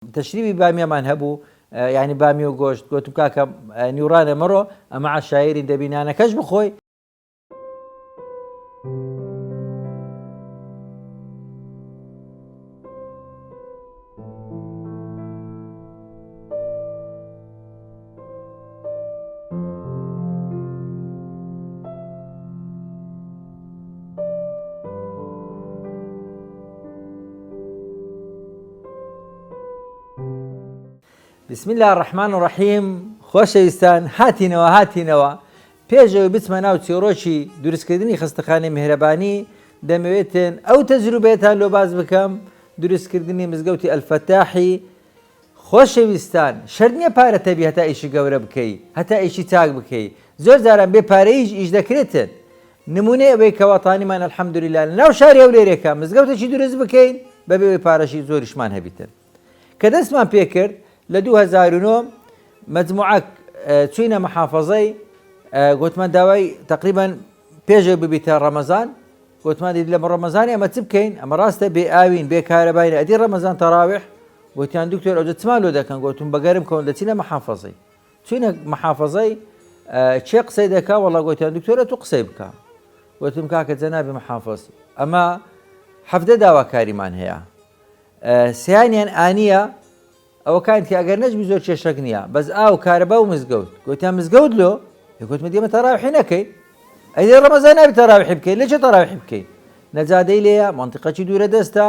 تشريبي بامية ما نهبو يعني بامي وگۆشت گوتم کاکە نیورانە مەڕۆ ئەمە عشایری دەبینانەکەش بخۆی. بسم الله الرحمن الرحیم. خۆشەویستان هاتینەوە پێشەوەی بچمە ناو چێڕۆکی دروستکردنی خستەخانەی میهرەبانی دەمەوێتن ئەو تەجروبەتان لۆ باز بکەم دروستکردنی مزگەوتی ئەلفەتاحی. خۆشەویستان شەرت نییە پارە تەبی هەتا ئیشی گەورە بکەی هەتا ئیشی چاک بکەی زۆر جاران بێ پارەیش ئیش دەکرێتن. نمونەی ئەوەی کەواتانیمان ئەلحەمدولیلا لە ناو شاری هەولێرێکە مزگەوتێکی دروست بکەین بەبێ پارەشی زۆریشمان هەبیتن. کە دەستمان پێکرد لە 2009 مجموعەک چوینە محافەزەی گوتمان داوای تقریبان پێشەوە ببیتە ڕەمەزان گوتمان دیت لە ڕەمەزانی ئەمە چ بکەین ئەمە ڕاستە بێ ئاوین بێ کارەباین ئەدی ڕەمەزان تەراویح گوتیان دکتۆر ئەوجە چمان لۆ دەکەن گوتم بەگەرم کەون دەچینە محافەزەی چوینە محافەزەی چێ قسەی دەکا وەڵا گوتیان دکتۆرە تو قسەی بکە گوتم کاکە جەنابی محافەز ئەمە 17 داواکاریمان هەیە سیانیان ئانیە ئەوە کانتی ئەگەر نەجمی زۆر کێشەک نییە بەس ئاو کارەبا و مزگەوت گوتیان مزگەوت لۆ گوتمە دیمە تەراویحی نەکەین ئەیدی ڕەمەزان نابی تەراویحی بکەین لە چێ تەراویحی بکەین نەجادەی لێیە منتیقەکی دوورە دەستە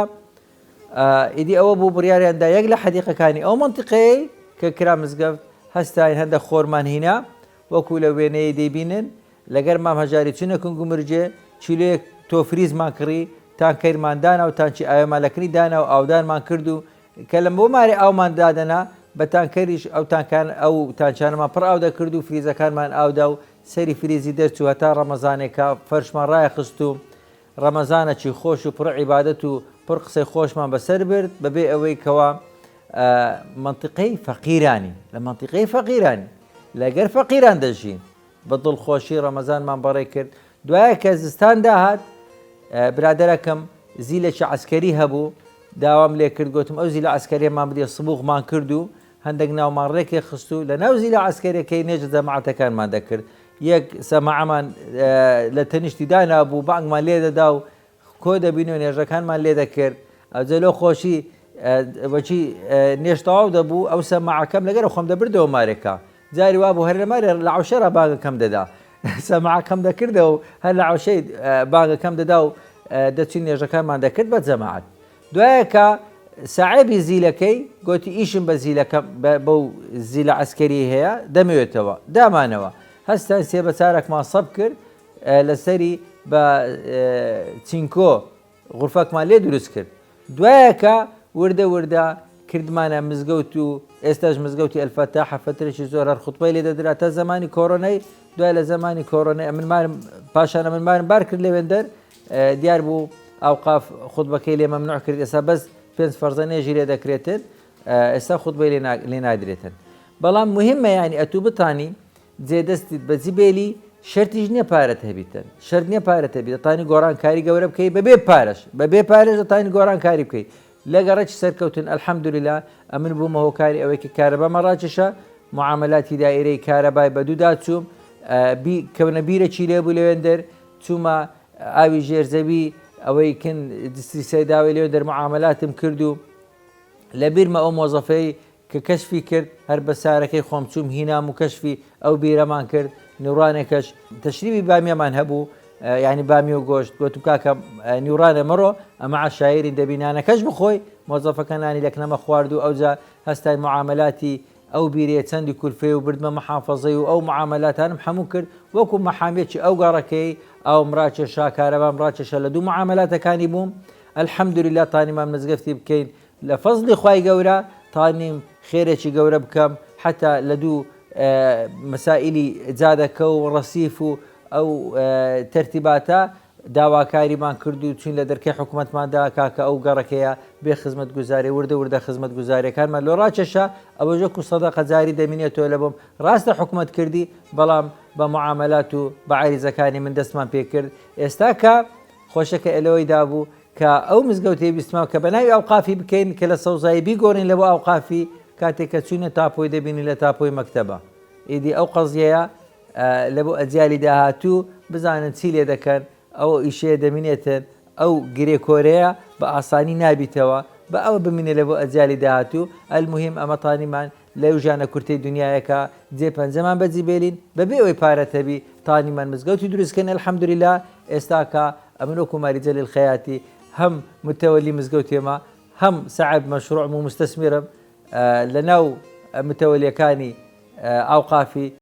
ئیدی ئەوە بوو بڕیاریاندا یەک لە حەدیقەکانی ئەو منتیقەیە کە کرا مزگەوت هەستاین هەندە خۆرمان هینا وەکو لە وێنەیە دەیبینن لەگەر مام هەژاری چونە کنگومرجێ چیلۆیەک تۆ فریزمان کڕی تانکەیرمان دانا و تانچی ئاوێمالەکردنی دانا و ئاودانمان کرد و کە لەم بۆ مارێ ئاومان دادەنا بە تانکەریش ئەو تانچانەمان پڕ ئاو دەکرد و فریزەکانمان ئاودا و سەری فریزی دەرچوو هەتا ڕەمەزانێکە فەرشمان ڕایە خست و ڕەمەزانەکی خۆش و پڕ عیبادەت و پڕ قسەی خۆشمان بەسەر برد بەبێ ئەوەی کەوا منتیقەی فەقیرانی لە منتیقەی فەقیرانی لەگەر فەقیران دەژین بە دڵخۆشی ڕەمەزانمان بەڕێ کرد. دوایە کە زستان داهات برادەرەکەم زیلێکی عەسکەری هەبوو داوام لێ کرد گوتم ئەو زیلە عەسکەریەمان بدێ سبوغمان کرد و هەندێک ناومان ڕێکێ خست و لە ناو زیلە عەسکەریەکەی نێژە جەماعەتەکانمان دەکرد یەک سەماعەمان لە تەنیشتی دانا بوو بانگمان لێ دەدا و کۆ دەبین و نێژەکانمان لێ دەکرد ئەوجە لۆ خۆشی وەچی نێژ تەواو دەبوو ئەو سەماعەکەم لەگەرە خۆم دەبردەوە مارێکە جاری وا بوو هەر لە مارێ لە عەوشەرە بانگەکەم دەدا سەماعەکەم دەکردەوە و هەر لە عەوشەی بانگەکەم دەدا و دەچین نێژەکانمان دەکرد بە جەماعەت. دوایە کە ساعێبی زیلەکەی گوتی ئیشم بە زیلەکەم بەو زیلە عەسکەری هەیە دەمەوێتەوە دامانەوە هەستان سێ بە چارەکمان سەب کرد لەسەری بە چینکۆ غورفەکمان لێ دروست کرد. دوایە کە وردە وردە کردمانە مزگەوت و ئێستاش مزگەوتی ئەلفەتاح فترێکی زۆر هەر خوتبەی لێ دەدرا تا زمانی کۆڕۆنەی دوای لە زمانی کۆڕۆنەی پاشانە منمارم بار کرد لێوێندەر دیار بوو ئەوقاف خوتبەکەی لێ مەمنوع کرد ئێستا بەس 5 فەرزە نێژی لێ دەکرێتن ئێستا خوتبەی لێ نادرێتن. بەڵام مهمە ینی ئەتوو بتانی جێدەستیت بە جیبێلی شەرتیش نییە پارەت هەبیتن شەرت نییە پارەت هەبیت دەتانی گۆڕانکاری گەورە بکەی بەبێ پارەش دەتانی گۆڕانکاری بکەی لەگەڕێکی سەرکەوتن ئەلحەمدولیلا ئەمن بوومە هۆکاری ئەوەی کە کارەبامە ڕاکێشە معاملاتی دائیرەی کارەبای بە دوودا چووم کەونە بیرەکی لێبوو لەوێندەر چوومە ئاوی ژێرزەوی ئەوەی کن دستری سەیداوی لێو دەرمعاملاتم کرد و لە بیرمە ئەو مۆزەفەی کە کەشفی کرد هەر بە سارەکەی خۆم چووم هینام و کەشفی ئەو بیرەمان کرد نیورانێکەش تەشریبی بامیەمان هەبوو ینی بامی و گۆشت گوتم کاکە نیورانە مەڕۆ ئەمە عشایری دەبینانەکەش بخۆی مۆزەفەکەنانی لەکنەمە خوارد و ئەوجا هەستای معاملاتی ئەو بیرێ چەندی کولفێ و بردمە محافەزەی و ئەو معاملاتانم هەموو کرد وەکو مەحامێکی ئەو گەڕەکەی ئەو ڕاکێشا کارەبام ڕاکێشە لە دوو معاملاتەکانی بووم ئەلحەمدولیلا تانیمان مزگەفتی بکەین لە فەزلی خوای گەورە تانیم خێرێکی گەورە بکەم حتا لە دوو مەسائیلی جادەکە و ڕەسیف و ئەو تەرتیباتە داواکاریمان کرد و چین لە دەرکەی حکوومەتماندا کاکە ئەو گەڕەکەیە بێ خزمەت گوزاری وردە خزمەت گوزاریەکانمان لۆ ڕاکێشە ئەوە ژەک و سەدەقە جاری دەمینێتەوە لە بۆم ڕاستە حکوومەت کردی بەڵام بە معاملات و بە عەریزەکانی من دەستمان پێ کرد ئێستا کە خۆشەکە ئەلەوەی دابوو كأو مزگەوتێ بیستماوە کە بەناوی ئەوقافی بکەین کە لە سەوزایی بیگۆڕین لە بۆ ئەوقافی کاتێک کە چوونە تاپۆی دەبینی لە تاپۆی مەکتەبە ئیدی ئەو قەزیەیە لە بۆ ئەجیالی داهاتوو بزانن چی لێ دەکەن ئەو ئیشەیە دەمینێتن ئەو گرێکۆرەیە بە ئاسانی نابیتەوە بە ئەوە بمینێ لە بۆ ئەجیالی داهاتوو ئەلموهیم ئەمەتانیمان لەو ژانە کورتەی دنیایەکە جێ پەنجەمان بەجی بێلین بەبێ ئەوەی پارەتەبی تانیمان مزگەوتی دروستکەن الحەمدولیلا ئێستاکە ئەمن وەکو ماری جەلیل خەیاتی هەم متەوەلی مزگەوتێمە هەم سەعب مەشروعم و مستەسمیرم لەناو متەوەلیەکانی ئەوقافی